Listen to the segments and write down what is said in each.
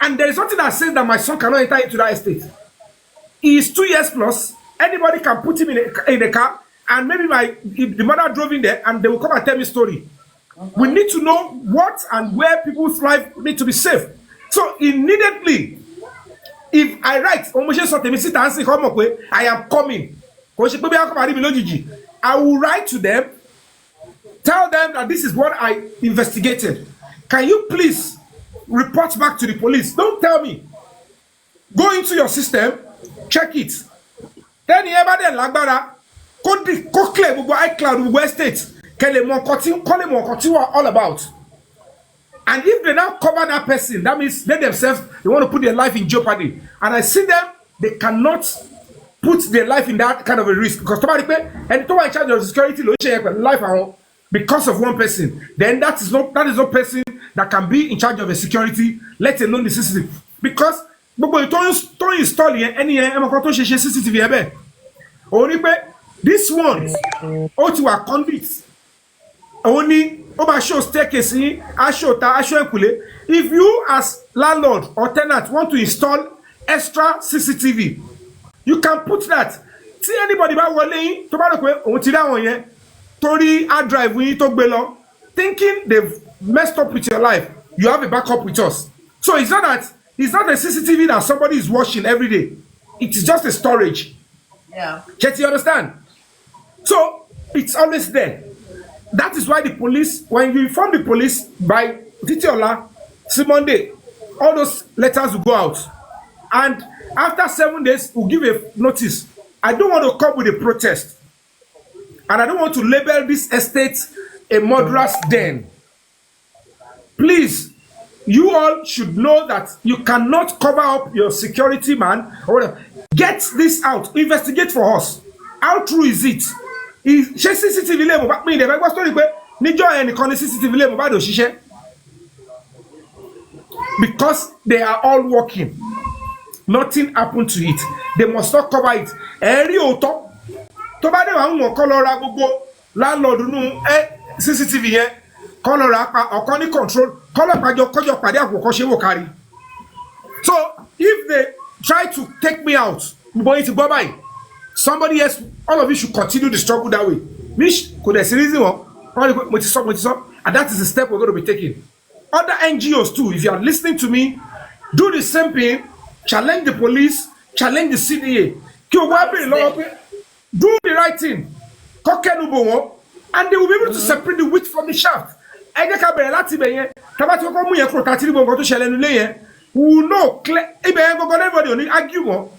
And there is something that says that my son cannot enter into that estate. He is 2 years plus. Anybody can put him in a car, and maybe the mother drove in there, and they will come and tell me story. We need to know what and where people's life need to be safe. So immediately, if I write, I am coming. I will write to them, tell them that this is what I investigated. Can you please report back to the police? Don't tell me. Go into your system, check it. Then you ever then lagbara, go clear iCloud estate. Call them what you are all about. And if they now cover that person, that means they themselves, they want to put their life in jeopardy. And I see them, they cannot put their life in that kind of a risk. Because somebody pay, and to in charge of security, life because of one person, then that is no person that can be in charge of a security, let alone the CCTV. Because don't install any CCTV. Only this one, to are convicts. Only show staircase, if you as landlord or tenant want to install extra CCTV, you can put that. See anybody by walling tomorrow Tori hard drive we talk below, thinking they've messed up with your life. You have a backup with us. So it's not a CCTV that somebody is watching every day. It is just a storage. Yeah. Can't you understand? So it's always there. That is why the police, when you inform the police by Titiola, Simonde, all those letters will go out. And after 7 days, we'll give a notice. I don't want to come with a protest. And I don't want to label this estate a murderer's den. Please, you all should know that you cannot cover up your security man or whatever. Get this out. Investigate for us. How true is it? Is CCTV level back me? The story CCTV because they are all working. Nothing happened to it. They must not cover it. Every auto. To ba de wa won color gbogbo landlord nu CCTV yẹn color apa ọ̀kan ní control color kojo pade akoko se wo carry. So if they try to take me out, boy to go by somebody else, all of you should continue the struggle that way. Which could there reason and that is the step we're going to be taking. Other NGOs too, if you are listening to me, do the same thing, challenge the police, challenge the CDA. Do the right thing. And they will be able to separate the wheat from the chaff. We will know everybody argue.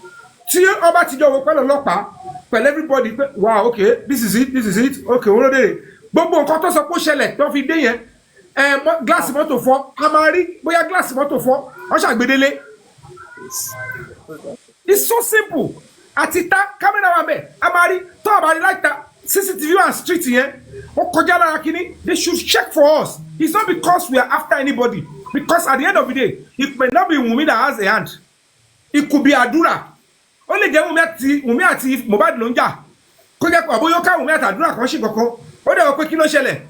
Everybody, wow, okay, this is it, okay, we're glass motor for Amari, boya glass motor for Oshagbedele. It's so simple. Atita, camera man, Amari, talk about it like that. CCTV and street here, they should check for us. It's not because we are after anybody. Because at the end of the day, it may not be Wumi that has a hand. It could be Adura. Only the Wumi ati mohbad lonja. Koja kwa boyoka Wumi ati Adura kan se kankan. O de wo pe kilo sele.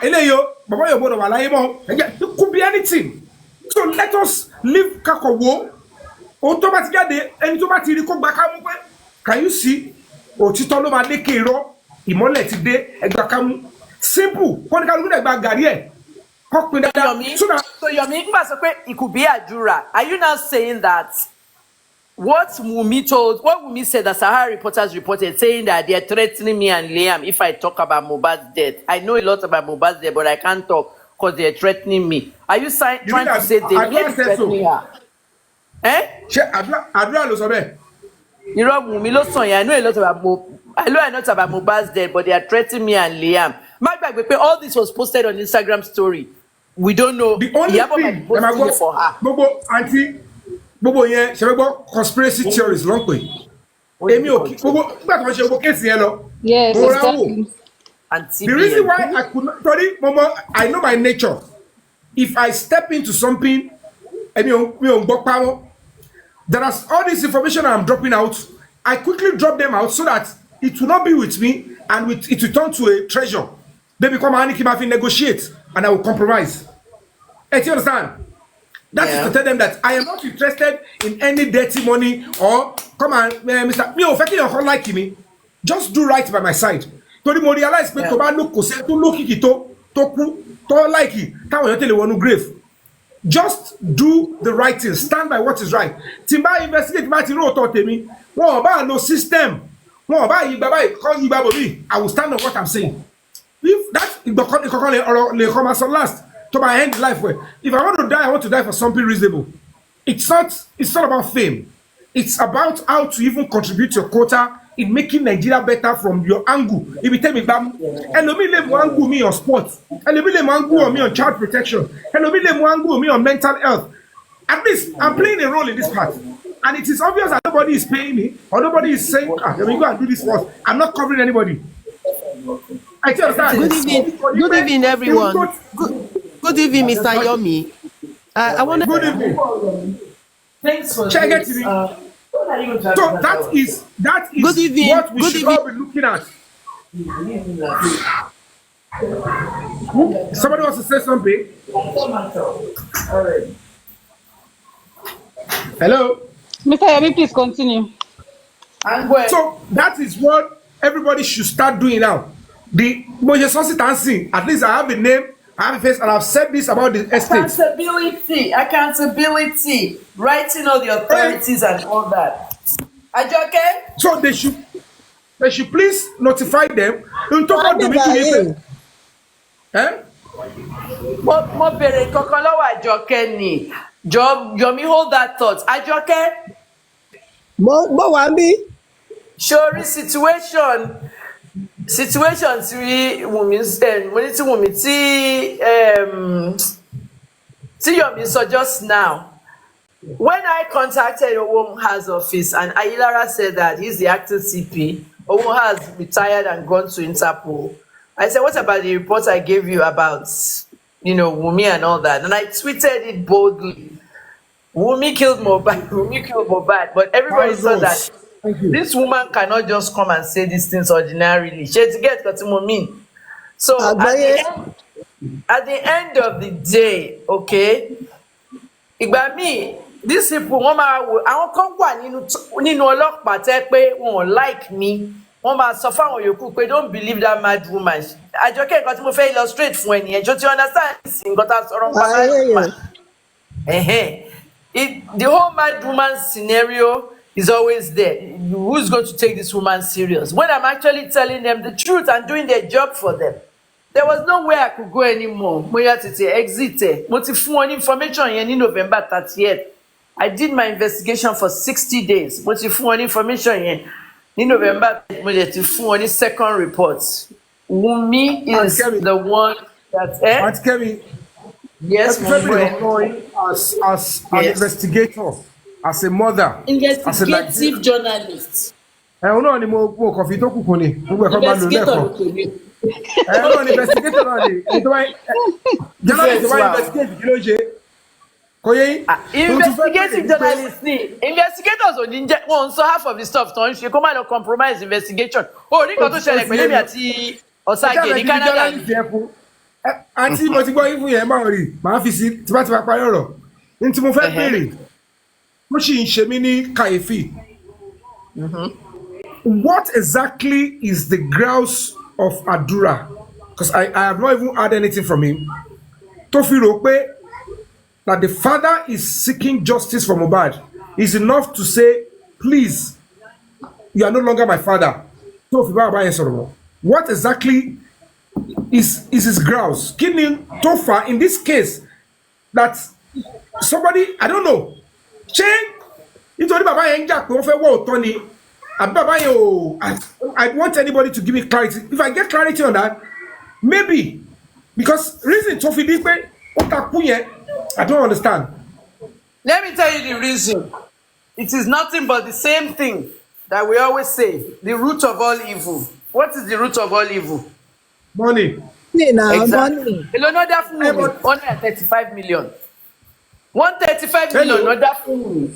Eleyo, baba yo bodo wa laye mo. It could be anything. So let us leave kakowo. O to ba ti jade, eni to ba ti ri ko gba kamu pe. Can you see? Òtítọ́ ló máa lékè irọ́, ìmọ́lẹ̀ ti dé, ẹgbà kamu. Simple. Ko ni kalu de gba gari e. Ko pin dada. So Yomi, it could be Adura. Are you now saying that what Wumi said that Sahara reporters reported, saying that they are threatening me and Liam if I talk about Mohbad's death? I know a lot about Mohbad's death, but I can't talk because they are threatening me. Are you trying to say they are threatening her? Eh? Adura lo sọ bẹ́ẹ̀. You know, Wumi lo sọ yẹn. I know a lot about Mohbad's death, but they are threatening me and Liam. All this was posted on Instagram story. We don't know. The only thing for her. Bobo yẹn ṣe gbọ́ conspiracy theories ló ń pè. Èmi ò kí gbogbo nígbà tó ń ṣe gbogbo kéèsì yẹn lọ. Yes, exactly. The reason why I could not, sorry, Momo, I know my nature. If I step into something, there is all this information I'm dropping out. I quickly drop them out so that it will not be with me and it will turn to a treasure. They become Aniki Mafi negotiate and I will compromise. Do you understand? That is to tell them that I am not interested in any dirty money or come on, Mr. Me ò fẹ́ kí èèyàn like me. Just do right by my side. Torí mo realize pé tó bá look kò sẹ́ tó lókìkí tó kú tó like táwọn èèyàn tẹ̀lé wọnú grave. Just do the right thing. Stand by what is right. Tí n bá investigate bá ti rí òótọ́ tèmi, wọn ò bá lo system, wọn ò bá yí bàbá yìí kọ́ yí bàbá mi. I will stand on what I'm saying. If that ìkọ̀kan lè come as last to my end life well. If I want to die, I want to die for something reasonable. It's not about fame. It's about how to even contribute your quota in making Nigeria better from your angle. If you tell me, bam, and let me let angle me on sports, and let me let angle me on child protection, and let me let angle me on mental health. At least I'm playing a role in this part. And it is obvious that nobody is paying me, or nobody is saying, let me go and do this first. I'm not covering anybody. I tell you, good evening, everyone. Good evening, Mr. Yomi. I want to. Good evening. Thanks for Check this. it. So that is Good evening. what we Good should evening. all be looking at. Somebody wants to say something. Hello. Mr. Yomi, please continue. So that is what everybody should start doing now. The dancing. At least I have a name, I have a face, and I've said this about the estate. Accountability, writing all the authorities and all that. Ajoke? So they should please notify them. Don't talk about the Mo bèrè kankan lọ́wọ́ Àjọkẹ́ ni. Yomi, hold that thought. Àjọkẹ́? Mo wà níbí. Sori situation tí Wunmi mo ní tí Wunmi tí Yomi sọ just now. When I contacted Owomha's office and Ayilara said that he's the acting CP, Owomha has retired and gone to Interpol. I said, what about the report I gave you about, Wunmi and all that? And I tweeted it boldly. Wunmi killed mohbad, but everybody saw that this woman cannot just come and say these things ordinarily. She had to get what I mean. So at the end of the day, okay, ìgbà míì, these people wọ́n máa wò àwọn kan wà nínú ọlọ́pàá tẹ́ pé wọn ò like me, wọ́n máa sọ fáwọn yòókù pé don't believe that mad woman. Àjọkẹ́ nǹkan tí mo fẹ́ illustrate fún ẹnìyẹn ṣó ti understand nǹkan tá a sọ̀rọ̀ nípa mad woman. The whole mad woman scenario is always there. Who's going to take this woman serious? When I'm actually telling them the truth and doing their job for them. There was no way I could go anymore. Mo yà tètè exit. Mo ti fún wọn ní information yẹn ní November 30th. I did my investigation for 60 days. Mo ti fún wọn ní information yẹn ní November. Mo dẹ̀ ti fún wọn ní second report. Wunmi is the one that. Aunt Kemi, yes, as an investigator, as a mother, investigative journalist. náà ni mo kàn fi tó kù kù ni gbogbo ẹ̀kọ́ bá lò lẹ́kọ̀ọ́. Náà ni investigator náà ni journalist wá investigate kí ló ṣe kò yé yín. Investigative journalist ni investigators ò ní jẹ́ wọn sọ half of the stuff tó ń ṣe kó má lọ compromise investigation. O ní kan tó ṣẹlẹ̀ pẹ̀lú èmi àti Ọ̀sàgè ní Canada. Àǹtí mo ti gbọ́ yín fún yẹn máa rí màá fi sí tipátipá parí ọ̀rọ̀ ní tí mo fẹ́ béèrè ó sì ń ṣe mí ní kàyéfì. What exactly is the grouse of Adura? Because I have not even heard anything from him. Tó fi rò pé that the father is seeking justice for Mohbad is enough to say, please, you are no longer my father. Tó fi bá bàbá yẹn sọ̀rọ̀. What exactly is his grouse? Kí ni tó fà in this case that somebody, I don't know, ṣé nítorí bàbá yẹn ń jà pé wọ́n fẹ́ wọ́ òótọ́ ni àbí bàbá yẹn ò I want anybody to give me clarity. If I get clarity on that, maybe because reason tó fi di pé ó takú yẹn I don't understand. Let me tell you the reason. It is nothing but the same thing that we always say, the root of all evil. What is the root of all evil? Money. Exactly. Èló náà dá fún mi 135 million. 135 million náà dá fún mi.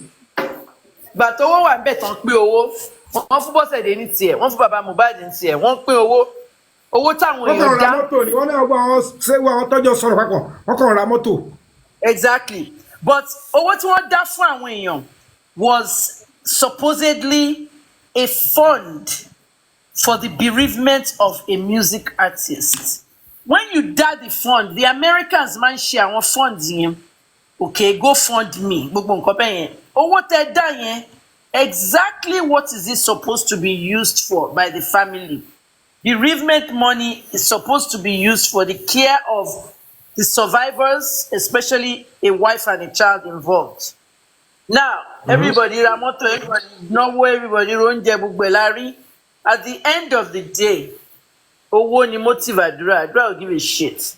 Gbà tówó wà ńbẹ̀ tán pín owó. Wọ́n fún Bọ́sẹ̀dé ní tiẹ̀, wọ́n fún bàbá Mohbad ní tiẹ̀, wọ́n pín owó táwọn èèyàn dá. Wọ́n kàn ra mọ́tò ni wọ́n náà wọ́n ṣé wọ́n tọ́jú sọ̀rọ̀ papọ̀ wọ́n kàn ra mọ́tò. Exactly. but owó tí wọ́n dá fún àwọn èèyàn was supposedly a fund for the bereavement of a music artist. When you dá the fund, the Americans máa ń ṣe àwọn funds yẹn, okay, go fund me, gbogbo nǹkan bẹ́ẹ̀ yẹn. Owó tẹ́ dá yẹn, exactly what is it supposed to be used for by the family? Bereavement money is supposed to be used for the care of the survivors, especially a wife and a child involved. Now, everybody ra mọ́tò, everybody náwó, everybody róúnjẹ, gbogbo ẹ̀ la rí. At the end of the day, owó ni motive àdúrà. Àdúrà ò give a shit.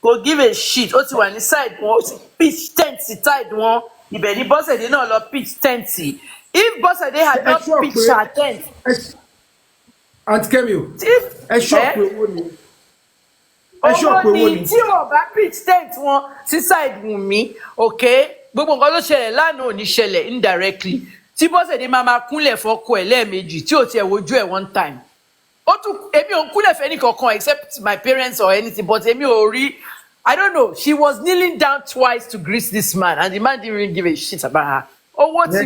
Kò give a shit. Ó ti wà ní side wọn, ó ti pitch tent sí side wọn. Ibẹ̀ ni Bọ́sẹ̀dé náà lọ pitch tent sí. If Bọ́sẹ̀dé had not pitched her tent. Aunt Kemi, ẹ ṣọ́ pé owó ni. Owó ni tí wọ́n bá pitch tent wọn sí side Wunmi, okay? Gbogbo nǹkan tó ṣẹlẹ̀ lánàá ò ní ṣẹlẹ̀ indirectly. Tí Bọ́sẹ̀dé máa kúnlẹ̀ fọ́kọ ẹ̀ lẹ́ẹ̀mejì tí ò tiẹ̀ wojú ẹ̀ one time. Ó tún èmi ò ń kúnlẹ̀ fẹ́ nìkankan except my parents or anything, but èmi ò rí, I don't know, she was kneeling down twice to greet this man and the man didn't really give a shit about her. Owó ti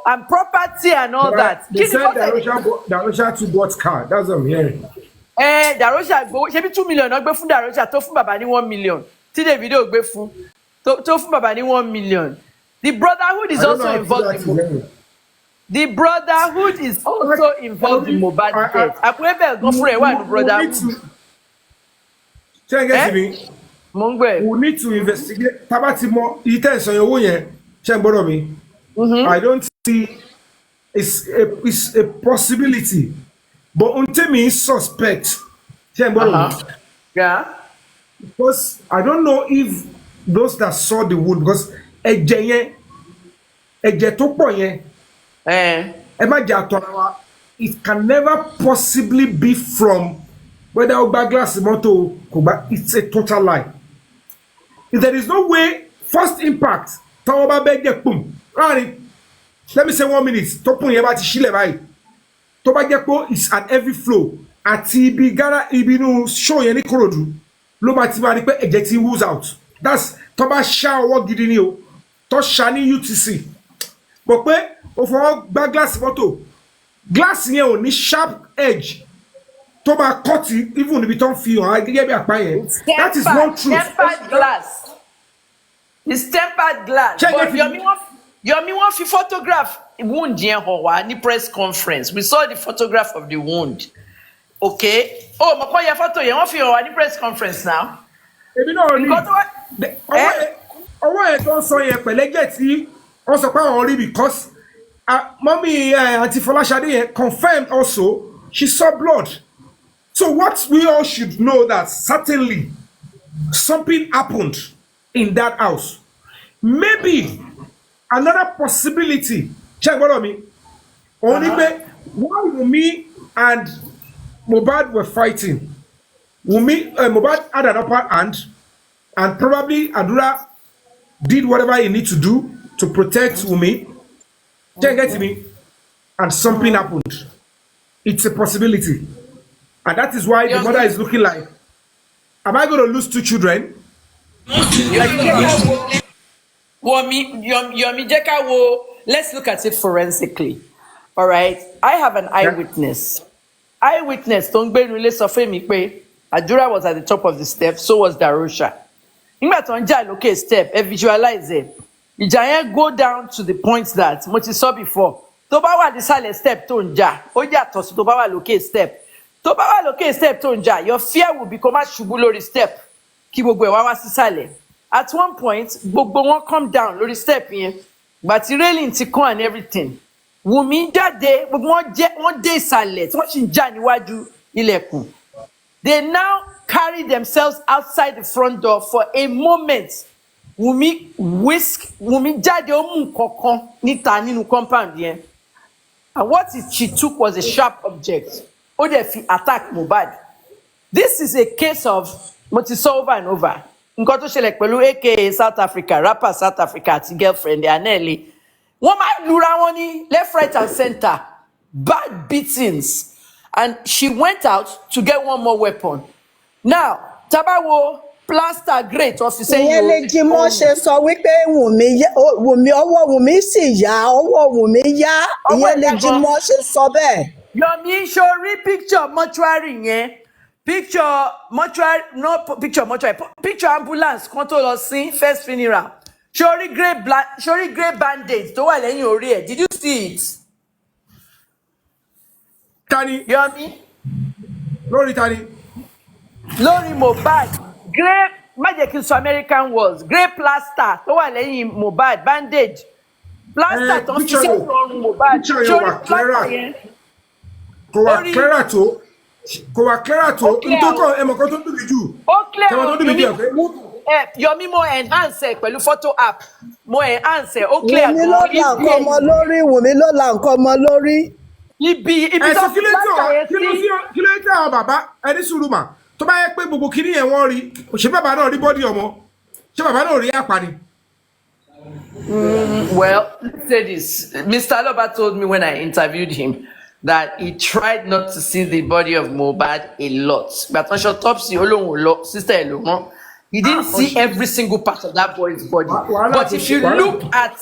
and property and all that. They said Darosha too bought car. That's what I'm hearing. Darosha gbowó ṣebí 2 million náà gbé fún Darosha tó fún bàbá ní 1 million. Tí Davido gbé fún tó fún bàbá ní 1 million. The brotherhood is also involved in the brotherhood is also involved in mohbad death. Àpòẹ́bẹ̀ gan fúnra ẹ̀ wà ní brotherhood. Ṣé ẹ gẹ́sì mi? Mo ń gbẹ. We need to investigate. Tábà ti mọ iye tẹ́ ẹ̀ sọ owó yẹn, ṣé ń gbọ́dọ̀ mi? I don't see it's a possibility, but until me suspect, ṣé ń gbọ́dọ̀ mi? Yeah. Because I don't know if those that saw the wound, because ẹ̀jẹ̀ tó pọ̀ yẹn, ẹ má jẹ́ àtọ̀rọ̀ wa, it can never possibly be from whether ó gba glass mọ́tò kò gbà. It's a total lie. If there is no way, first impact tọ́wọ́ bá bẹ́ẹ̀ jẹ́ pùm ráàrin, let me say 1 minute tó pùn yẹn bá ti sílẹ̀ báyìí tó bá jẹ́ pé it's an heavy flow àti ibi inú show yẹn ní Kòròdú ló bá ti máa rí pé ẹ̀jẹ̀ ti ooze out. That's tó bá ṣá ọwọ́ gidi ni o, tó ṣá ní UTC, bọ̀ pé o fọwọ́ gbá glass mọ́tò, glass yẹn ò ní sharp edge tó bá cut even níbi tó ń fi hàn gẹ́gẹ́ bí àpá yẹn. That is one truth. Tempered glass. It's tempered glass. But Yomi wọ́n fi photograph wound yẹn hàn wá ní press conference. We saw the photograph of the wound. Okay. Oh, mo kọ́ ya photo yẹn wọ́n fi hàn wá ní press conference now. Èmi náà rí ọwọ́ ẹ̀ tó ń sọ yẹn pẹ̀lẹ́gẹ̀ tí wọ́n sọ pé àwọn rí because mommy Aunty Folashade yẹn confirmed also she saw blood. So what we all should know that certainly something happened in that house. Maybe another possibility, check what I mean. Only while Wunmi and Mohbad were fighting, Mohbad had an upper hand, and probably Adura did whatever he need to do to protect Wunmi. Check it me, and something happened. It's a possibility. And that is why the mother is looking like, am I going to lose 2 children? Yomi Jeka wo, let's look at it forensically. All right. I have an eyewitness. Eyewitness tó ń gbé inú ilé sọ fún mi pé Adura was at the top of the step, so was Darosha. Nígbà tó ń jà lókè step, ẹ visualize it. Ìjà yẹn go down to the point that mo ti sọ before. Tó bá wà nísàlẹ̀ step tó ń jà, ó yàtọ̀ sí tó bá wà lókè step. Tó bá wà lókè step tó ń jà, your fear will become a ṣubú lórí step kí gbogbo ẹ̀ wá wá sísàlẹ̀. At one point, gbogbo wọn come down lórí step yẹn, gbàtí railing ti kàn and everything. Wunmi jáde, gbogbo wọn dé ìsàlẹ̀ tí wọ́n sì ń jà níwájú ilẹ̀kùn. They now carry themselves outside the front door for a moment. Wunmi jáde ó mú nǹkankan níta nínú compound yẹn. And what she took was a sharp object. Ó dẹ̀ fi attack Mohbad. This is a case of mo ti sọ over and over. Nǹkan tó ṣẹlẹ̀ pẹ̀lú aka South Africa, rapper South Africa àti girlfriend Anele. Wọ́n máa lura wọn ní left, right and center. Bad beatings. And she went out to get one more weapon. Now, tabawo plaster great officer ìyẹn lè jí mọ́ ṣe sọ wípé Wùmí ọwọ́ Wùmí sì yá ọwọ́ Wùmí yá ìyẹn lè jí mọ́ ṣe sọ bẹ́ẹ̀. Yomi Shori picture mortuary yẹn picture mortuary no picture mortuary picture ambulance kan tó lọ sí first funeral Shori grey bandage tó wà lẹ́yìn orí ẹ̀ did you see it? Tani Yomi lórí tani. lórí Mohbad grey má jẹ́ kí n sọ American words grey plaster tó wà lẹ́yìn Mohbad bandage plaster tó ń fi sẹ́yìn ọrùn Mohbad Shori plaster yẹn. Kò wà clear tó ntọ́kọ̀ ẹ̀mọ̀kan tó dùn mí jù. Ó clear tó dùn mí jù Yomi mo enhance ẹ pẹ̀lú photo app mo enhance ẹ ó clear Wùmí ló la nǹkan ọmọ lórí Wùmí ló la nǹkan ọmọ lórí. ibi tó fi plaster yẹn sí. kí ló tẹ àwọn bàbá ẹni sùúrù mà tó bá yẹ pé gbogbo kìíní yẹn wọ́n rí ṣé bàbá náà rí bọ́dì ọmọ ṣé bàbá náà rí àpàdé. Well, let's say this. Mr. Aloba told me when I interviewed him that he tried not to see the body of Mohbad a lot. But on autopsy, sister Elon, he didn't see every single part of that boy's body. But if you look at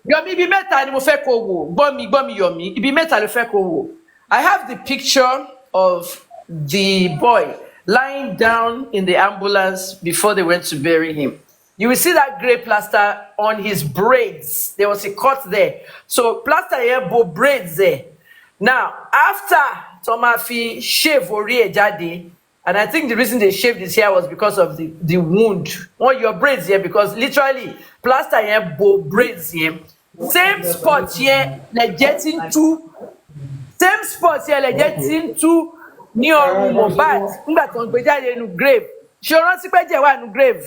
Yomi, ibi mẹ́ta ni mo fẹ́ kó wò. Gbọ́ mi Yomi, ibi mẹ́ta ló fẹ́ kó wò. I have the picture of the boy lying down in the ambulance before they went to bury him. You will see that grey plaster on his braids. There was a cut there. So plaster here, both braids there. Now, after Tomafi shave Orie Jade, and I think the reason they shaved his hair was because of the wound. On your braids here, because literally plaster here, both braids here. Same spot here, like getting two. Same spot here, like getting two near Mohbad. Nígbà tó ń gbé jáde nínú grave. Ṣé o rántí pé jẹ́ wà nínú grave?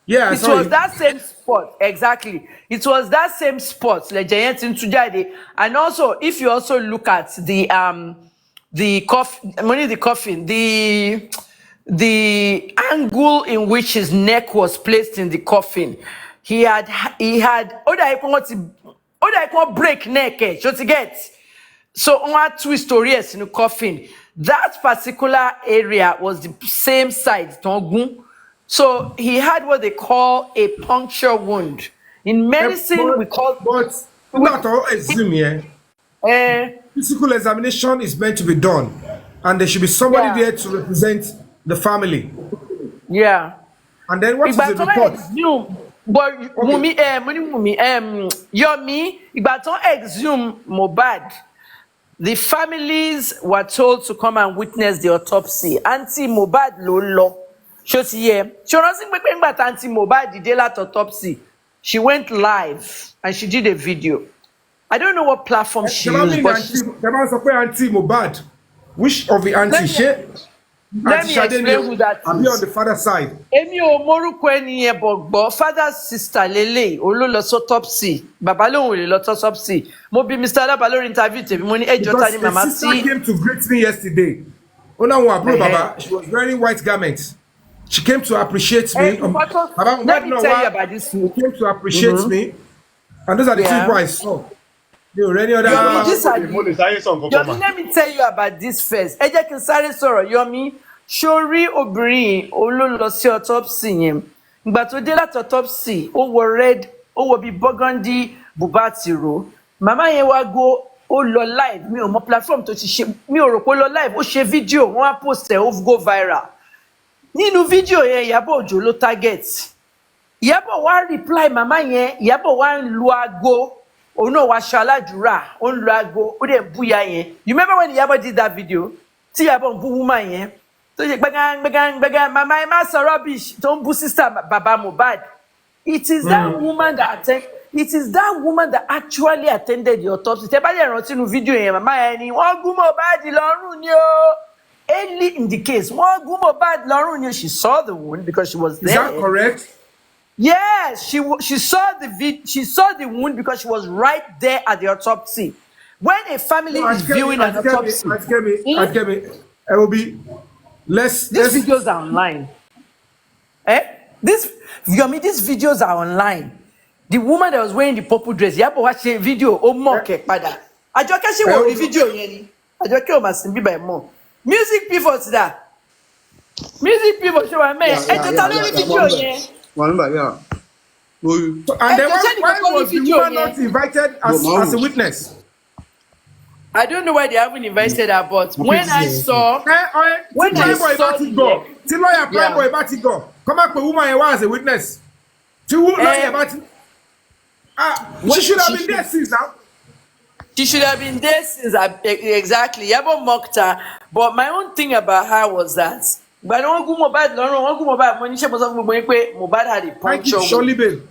Yeah, it was that same spot, exactly. It was that same spot, like Giant in Tujade. And also, if you also look at the coffin, the angle in which his neck was placed in the coffin, he had break neck, to get. So on twist stories in the coffin. That particular area was the same side, Tongun. So he had what they call a puncture wound. In medicine, we call. But not all assume here. Physical examination is meant to be done, and there should be somebody there to represent the family. Yeah. And then what is the report? But Yomi, Ibaton exhume Mohbad. The families were told to come and witness the autopsy. Auntie Mohbad lolo. She Mohbad did autopsy. She went live and she did a video. I don't know what platform she used, but Auntie Mohbad. Which of the auntie? Let me explain who that is. I'll be on the father side. Emi o moruko eniyen bogbo father sister lele ololo autopsy baba lohun le lo autopsy mo bi Mr. Alaba lórí interview tèmi mo ní ejo ta ni mama sister came to greet me yesterday. Ona won aburo baba, she was wearing white garments. She came to appreciate me. Let me tell you about this. She came to appreciate me. And those are the two people I saw. Let me tell you about this first. Ẹ jẹ́ kí n sáré sọ̀rọ̀ Yomi. Shori obìnrin olólo sí autopsy yẹn. Ìgbà tó dé láti autopsy, ó wọ red, ó wọ bí burgundy bùbá tìró. Màmá yẹn wá go ó lọ live. Mi ò mọ platform tó ti ṣe. Mi ò rò pé ó lọ live. Ó ṣe fídíò, wọ́n á post ẹ̀, ó go viral. Nínú fídíò yẹn, Ìyábọ̀ Òjó ló target. Ìyábọ̀ wá reply màmá yẹn, Ìyábọ̀ wá ń lu aago. Oh no, wa shaladura on lago o de buya yen. You remember when Iyabo did that video? Ti Iyabo bu woman yen. So je gbagan mama e ma so rubbish. Don't bu sister Baba Mohbad. It is that woman that actually attended the autopsy. Te ba le rántí nu video yen mama yen ni wọ́n gún Mohbad lọ́rùn ni o. Early in the case, wọ́n gún Mohbad lọ́rùn ni. She saw the wound because she was there. Is that correct? Yes, she saw the wound because she was right there at the autopsy. When a family is viewing an autopsy, I will be less. These videos are online. These videos are online. The woman that was wearing the purple dress, Yabo watch a video. Oh, moke pada. Ajoke she watch the video yeni. Ajoke o masin bi by more. Music before that. Music people show I mean. Yeah, yeah, yeah, yeah, yeah. Video yeah. One back, yeah. No, So, and then why was the video woman not invited as a witness? I don't know why they haven't invited her, but when I saw Tí prime boy bá ti gọ̀, tí lawyer prime boy bá ti gọ̀, come back pe woman yẹn wá as a witness. Tí lawyer bá ti she should have been there since now. She should have been there since exactly. Yabo mocked her. But my own thing about her was that but wọ́n gún Mohbad lọ́rùn, wọ́n gún Mohbad, mo ní ṣe mo sọ fún gbogbo yín pé Mohbad had a puncture. Surely babe.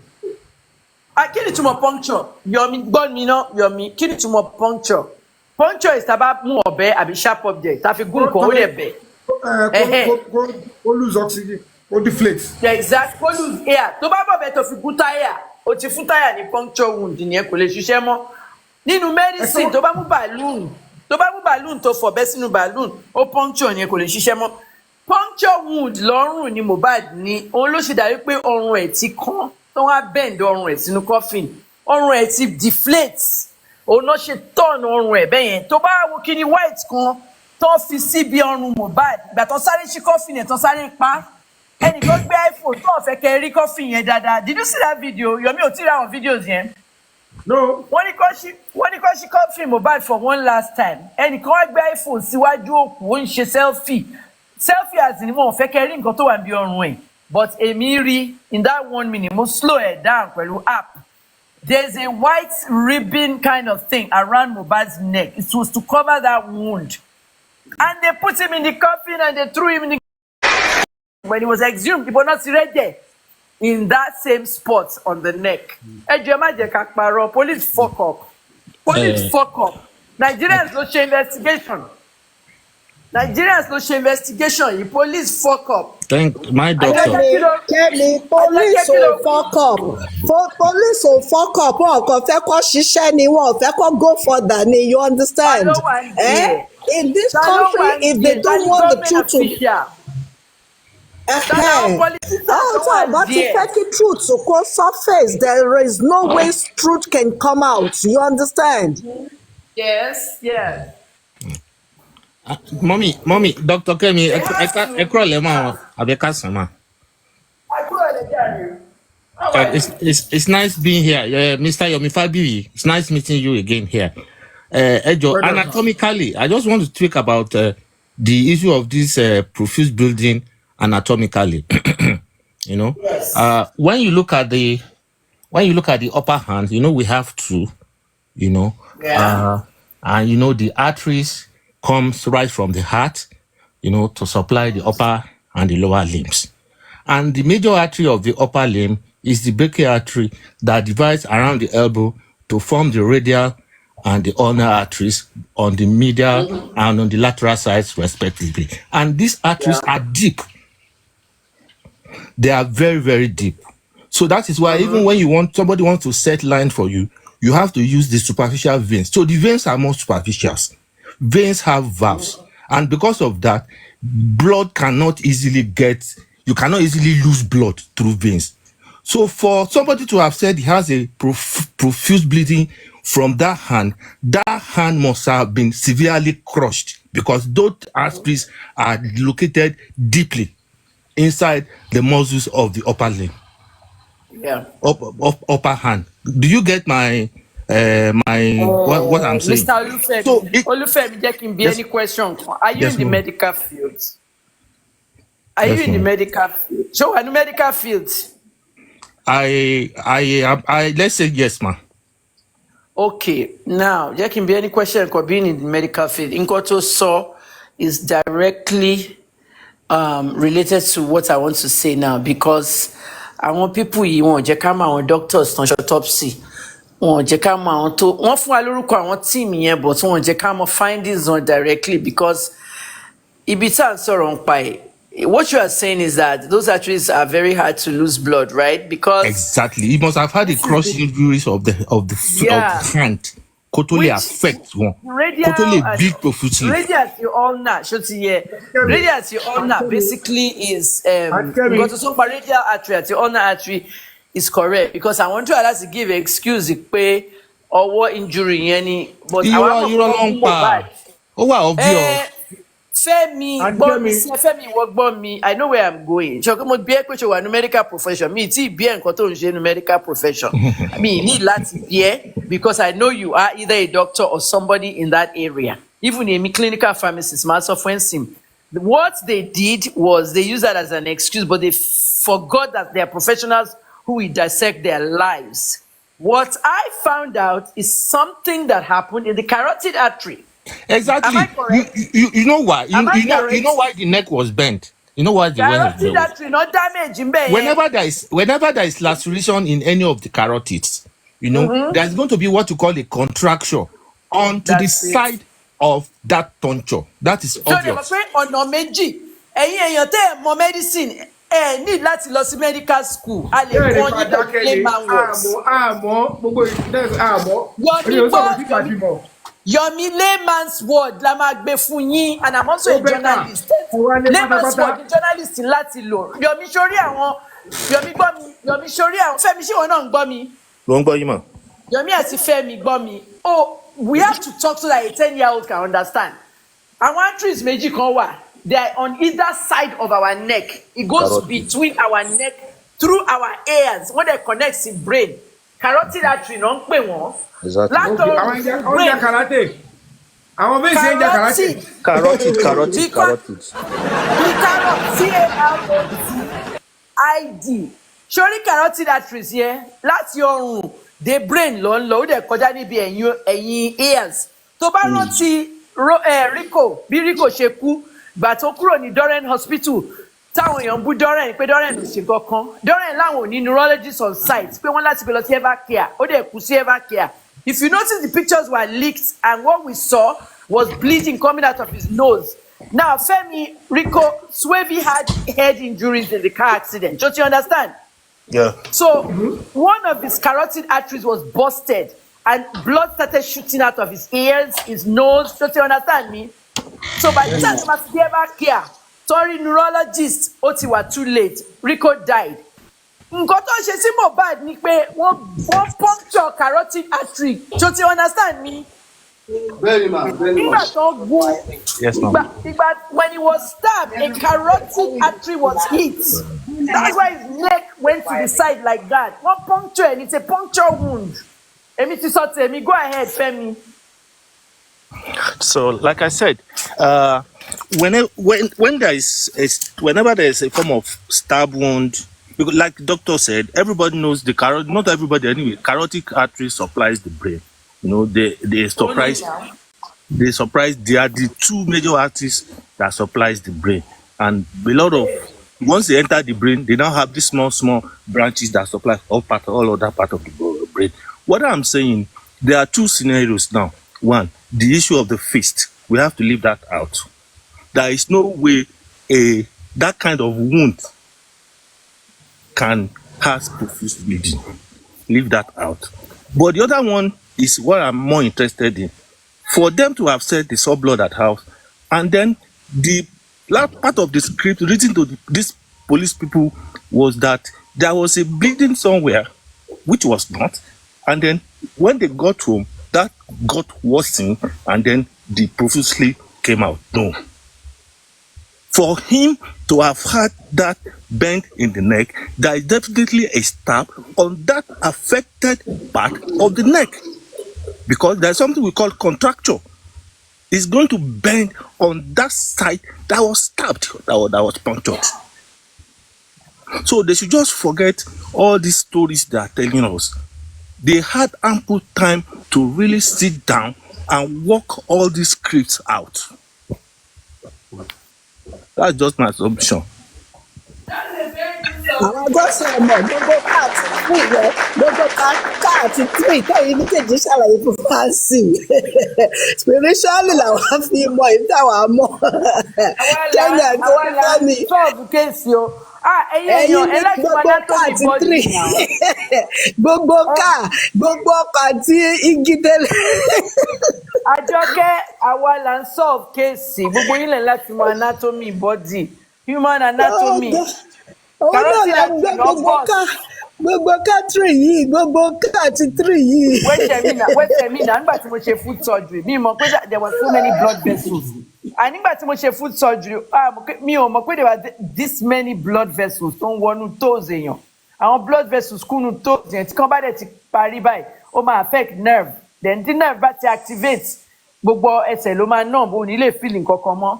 Kí ni túmọ̀ puncture? Yomi gbọ́ mi ná, Yomi, kí ni túmọ̀ puncture? Puncture is taba mú ọ̀bẹ àbí sharp object, ta fi gún nǹkan ó lè bẹ̀. Go lose oxygen, go deflate. Exact, go lose air. Tó bá bọ̀ bẹ́ẹ̀ tó fi gún táyà, o ti fún táyà ní puncture wound nìyẹn kò lè ṣiṣẹ́ mọ́. Nínú medicine tó bá mú balloon tó fọ̀bẹ sínú balloon, ó puncture yẹn kò lè ṣiṣẹ́ mọ́. Puncture wound lọ́rùn ni Mohbad ní, òun ló ṣe dàbí pé ọrùn ẹ̀ ti kán, tó wá bend ọrùn ẹ̀ sínú coffin, ọrùn ẹ̀ ti deflate, òun náà ṣe turn ọrùn ẹ̀ bẹ́ẹ̀ yẹn. Tó bá wo kíni white kan tó fi sí bí ọrùn Mohbad, ìgbà tó sáré ṣí coffin ẹ̀ tó sáré pa, ẹnì kan gbé iPhone tó fẹ́ kẹ́ rí coffin yẹn dáadáa. Did you see that video? Yomi ò tí ra àwọn videos yẹn. No. Wọ́n ní kó ṣí coffin Mohbad for one last time. Ẹnì kan wá gbé iPhone síwájú òkú, ó ń ṣe selfie as in wọn ò fẹ́ kẹ́ rí nǹkan tó wà bí ọrùn ẹ̀, but èmi rí in that 1 minute mo slow it down pẹ̀lú app. There's a white ribbon kind of thing around Mohbad's neck. It was to cover that wound, and they put him in the coffin and they threw him in the when he was exhumed. People not right there in that same spot on the neck. Ẹ jẹ́ má jẹ́ ká parọ́, police fuck up. Nigerians no ṣe investigation. Yìí police fuck up. Thank my doctor. Kẹ́mi, police ò fuck up. Police ò fuck up. Wọn kàn fẹ́ kó ṣiṣẹ́ ni, wọn fẹ́ kó go further ni, you understand? In this country, if they don't want the truth to but to fake truth to go surface, there is no way truth can come out. You understand? Yes. Mommy, Dr. Kemi, it's nice being here. Mr. Yomi Fabiyi, it's nice meeting you again here. Ejo, anatomically, I just want to speak about the issue of this profuse bleeding anatomically. You know, yes. When you look at the upper hand, you know, we have two, you know, and you know, the arteries comes right from the heart, you know, to supply the upper and the lower limbs. And the major artery of the upper limb is the brachial artery that divides around the elbow to form the radial and the ulnar arteries on the medial and on the lateral sides, respectively. And these arteries are deep. They are very, very deep. So that is why even when somebody wants to set line for you, you have to use the superficial veins. So the veins are more superficial. Veins have valves, and because of that, blood cannot easily you cannot easily lose blood through veins. So for somebody to have said he has a profuse bleeding from that hand must have been severely crushed, because those arteries are located deeply inside the muscles of the upper limb. Upper hand. Do you get my what I'm saying? Mr. Olufemi, there can be any question. Are you in the medical field? Are you in the medical field? So, in the medical field? I let's say yes, ma'am. Okay, now there can be any question for being in the medical field. Inkoto saw is directly related to what I want to say now, because I want people you want àwọn doctors on autopsy. Wọ́n jẹ́ ká mọ̀ àwọn tó wọ́n fún wa lórúkọ àwọn team yẹn, but wọ́n jẹ́ ká mọ̀ findings on directly, because ibi tá ń sọ̀rọ̀ ń pa ẹ̀. What you are saying is that those arteries are very hard to lose blood, right? Because exactly, you must have had the cross injuries of the hand. Totally affect one. Totally big profusely. Radius you all know, radius you all know basically is because to talk about radial artery at your ulnar artery is correct, because I want to give an excuse pé ọwọ́ injury yẹn ni, but I want to obvious. Femi, And Femi, what me? I know where I'm going. So come be a question about medical profession. Me, it's be a medical profession. I mean, need lots be because I know you are either a doctor or somebody in that area. Even a clinical pharmacist, master fencing. What they did was they used that as an excuse, but they forgot that they are professionals who will dissect their lives. What I found out is something that happened in the carotid artery. Exactly. Am I correct? You know why? You Am I know correct? why the neck was bent. You know why the neck was Carotid bent. artery not damage in there. Whenever there is laceration in any of the carotids, there's going to be what you call a contracture onto the That's it. side of that tonsure. That is So they obvious. must say ọ̀nà méjì. Ẹ̀yin tẹ́ ẹ mọ medicine need láti lọ sí medical school. A lè kọ́ yín pé layman words. Yomi layman's word la máa gbé fún yín, and I'm also a journalist. Layman's word ni journalist láti lò. Yomi sórí àwọn Yomi gbọ́ mi, Yomi sórí àwọn Fẹ́mi ṣé ìwọ náà ń gbọ́ mi? Ló ń gbọ́ yín mọ̀. Yomi àti Fẹ́mi gbọ́ mi. Oh, we have to talk so that a 10-year-old can understand. Àwọn arteries méjì kan wà. They are on either side of our neck. It goes between our neck through our ears when they connect to brain. Carotid artery no ń pè wọ́n. Exactly. Carotid. The carotid. C-A-R-O-T-I-D. Surely carotid arteries here. Láti ọrùn the brain ló ń lọ ó dẹ̀ kọjá níbi ẹ̀yìn ears. Tó bá rántí Rico bí Rico ṣe kú gbà tó kúrò ní Doren Hospital táwọn èèyàn bú Doren pé Doren ò ṣe kankan. Doren láwọn ò ní neurologist on site pé wọ́n láti gbé lọ sí Evercare ó dẹ̀ kú sí Evercare. If you notice, the pictures were leaked, and what we saw was bleeding coming out of his nose. Now, Femi, Rico, Swavy had head injuries in the car accident. Don't you understand? Yeah. So, one of his carotid arteries was busted, and blood started shooting out of his ears, his nose. Don't you understand me? So, by the time he must give back care, sorry, neurologist, Oti were too late. Rico died. Nǹkan tó ṣe sí mohbad ni pé wọ́n puncture carotid artery. Don't you understand me? Very much. Nígbà tó gún Yes, ma'am. when he was stabbed, a carotid artery was hit. That's why his neck went to the side like that. Wọ́n puncture and it's a puncture wound. Èmi ti sọ tèmi, go ahead, Femi. So, like I said, whenever there is whenever there is a form of stab wound, because like the doctor said, everybody knows the carotid. Not everybody anyway. Carotid artery supplies the brain. They surprise. They surprise. They are the two major arteries that supplies the brain, and a lot of once they enter the brain, they now have these small branches that supply all other part of the brain. What I'm saying, there are two scenarios now. One, the issue of the fist. We have to leave that out. There is no way that kind of wound can cause profuse bleeding. Leave that out. But the other one is what I'm more interested in. For them to have said they saw blood at house, and then the last part of the script written to these police people was that there was a bleeding somewhere, which was not, and then when they got home, that got worsened, and then the profusely came out. No. For him to have had that bend in the neck, there is definitely a stab on that affected part of the neck. Because there's something we call contracture. It's going to bend on that side that was stabbed, that was punctured. So they should just forget all these stories they are telling us. They had ample time to really sit down and work all these scripts out. That's just my assumption. Àwọn agbọ́sẹ̀ ọmọ gbogbo káàtì three tẹ́yìn méjèèjì ṣàlàyé fún fáǹsì spiritually làwọn á fi mọ èyí táwọn á mọ̀ kẹ́nyà tó ń bá mi Sọ́ọ̀bù kéèsì o. ẹ̀yin ní gbogbo káàtì three gbogbo ọkọ̀ àti igi tẹ́lẹ̀. Àjọkẹ́ àwa là ń solve kéèsì gbogbo yín lẹ̀ láti mọ anatomy body human anatomy. Òun náà là ń gbé gbogbo gbogbo country yìí gbogbo country yìí. Wait a minute. Nígbà tí mo ṣe foot surgery, mi mọ̀ pé there were so many blood vessels. And nígbà tí mo ṣe foot surgery, mi ò mọ̀ pé there were this many blood vessels tó ń wọnú toes èèyàn. Àwọn blood vessels kúnnú toes yẹn tí kan bá dẹ̀ ti parí báyìí, ó máa affect nerve. Then tí nerve bá ti activate, gbogbo ẹsẹ̀ ló máa numb, ò ní lè feel nǹkan kan mọ́.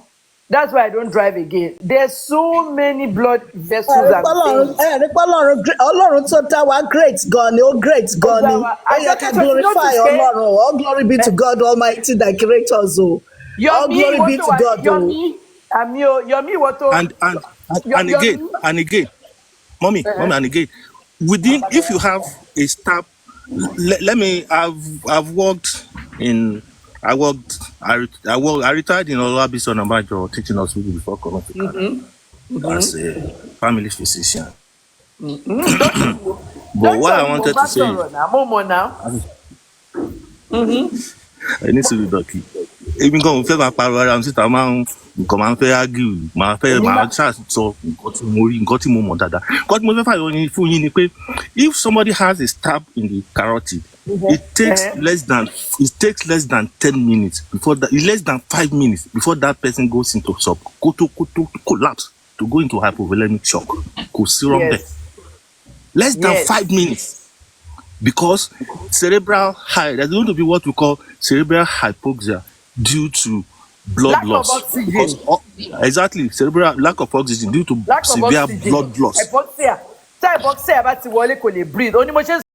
That's why I don't drive again. There's so many blood vessels and things. Ọlọ́run tó dá wa great gan ni, ó great gan ni. Ó yẹ ká glorify Ọlọ́run. All glory be to God Almighty that created us o. All glory be to God o. Yomi, what to? And again, mommy, and again, within, if you have a staff, let me, I've worked in, I retired in Olabisi Onabanjo teaching hospital before coming to Canada as a family physician. But what I wanted to say, I need to be lucky. Even going to fẹ́ pariwo ara mi síta nǹkan máa ń fẹ́ argue máa ṣàṣọ nǹkan tí mo mọ̀ dáadáa. Nǹkan tí mo fẹ́ fàyọ fún yín ni pé if somebody has a stab in the carotid, it takes less than 10 minutes before that, less than 5 minutes before that person goes into collapse, to go into hypovolemic shock. Less than 5 minutes. Because cerebral there's going to be what we call cerebral hypoxia due to blood loss. Lack of oxygen. Exactly, cerebral lack of oxygen due to severe blood loss. Hypoxia. Hypoxia bá ti wọlé kò lè breathe.